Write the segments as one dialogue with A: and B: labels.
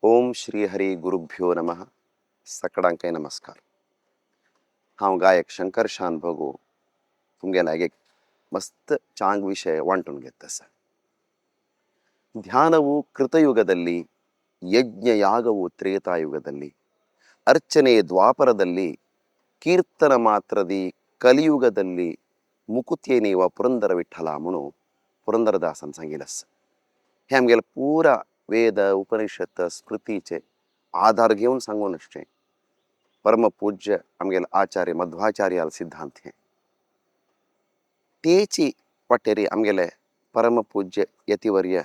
A: ओम श्री हरी गुरुभ्यो नमः. सगळ्यांका नमस्कार. हांव गायक शंकर शान भगू तुमगेला एक मस्त चांग विषय वांटून घेत आसा. ಧ್ಯಾನವು ಕೃತಯುಗದಲ್ಲಿ, ಯಜ್ಞಯಾಗವು ತ್ರೇತಾಯುಗದಲ್ಲಿ, ಅರ್ಚನೆ ದ್ವಾಪರದಲ್ಲಿ, ಕೀರ್ತನ ಮಾತ್ರದಿ ಕಲಿಯುಗದಲ್ಲಿ मुकुत्येनेवा पुरंदर विठ्ठला म्हणून पुरंदरदासन सांगितलंस. हे आमगेले पुरा वेद उपनिषत् स्मृतीचे आधार घेऊन सांगून असते. परमपूज्य आमगेले आचार्य मध्वाचार्याल सिद्धांत हे तेची पटेरी आमगेले परमपूज्य यतिवर्य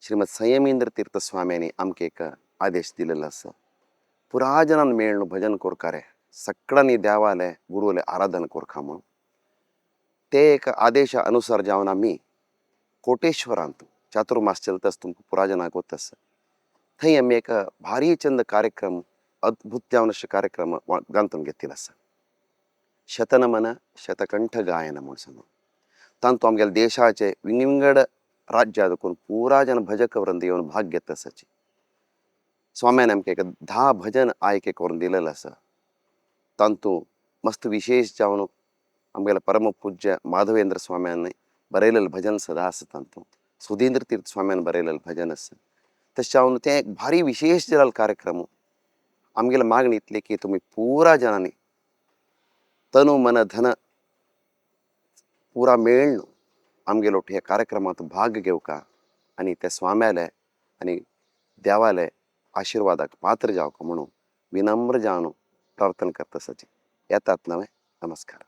A: श्रीमद संयमेंद्र तीर्थ स्वाम्यांनी आमके एक आदेश दिलेला असा. पुराजनान मेळून भजन कोरकारे सगळ्यांनी देवाले गुरुले आराधन कोरखा म्हणून ते एक आदेश अनुसार जाऊन आम्ही कोटेश्वरांत चातुर्मास चलतस तुमको पुराजना गोतस थंय आम्ही एक भारी चंद कार्यक्रम अद्भुत जावन अशे कार्यक्रम गांतून घेतिल आसा. शतनमन शतकंठ गायन म्हणून सांगून तांतू आमगेल्या देशाचे विंगड राज्यात करून पुरा जन भजक वृंद येवन भाग घेत आसाची. स्वाम्यान आमकां एक 10 भजन आयके करून दिलेलं आसा. तांतू मस्त विशेष जावन आमगेले परमपूज्य माधवेंद्र स्वाम्यान बरयलेलं भजन सदा आसा. तांतू सुधींद्र तीर्थ स्वाम्यान बरयलेलं भजन आसा. तशें जावन तें एक भारी विशेष जाल्लो कार्यक्रम. आमगेली मागणी इतली की तुमी पुरा जनांनी तनु मन धन पुरा मेळून आमगेलो हे कार्यक्रमात भाग घेवका आणि त्या स्वाम्याले आणि देवाले आशीर्वादाक पात्र जावका म्हणून विनम्र जावन प्रार्थना करता आसाची. येतात नवे. नमस्कार.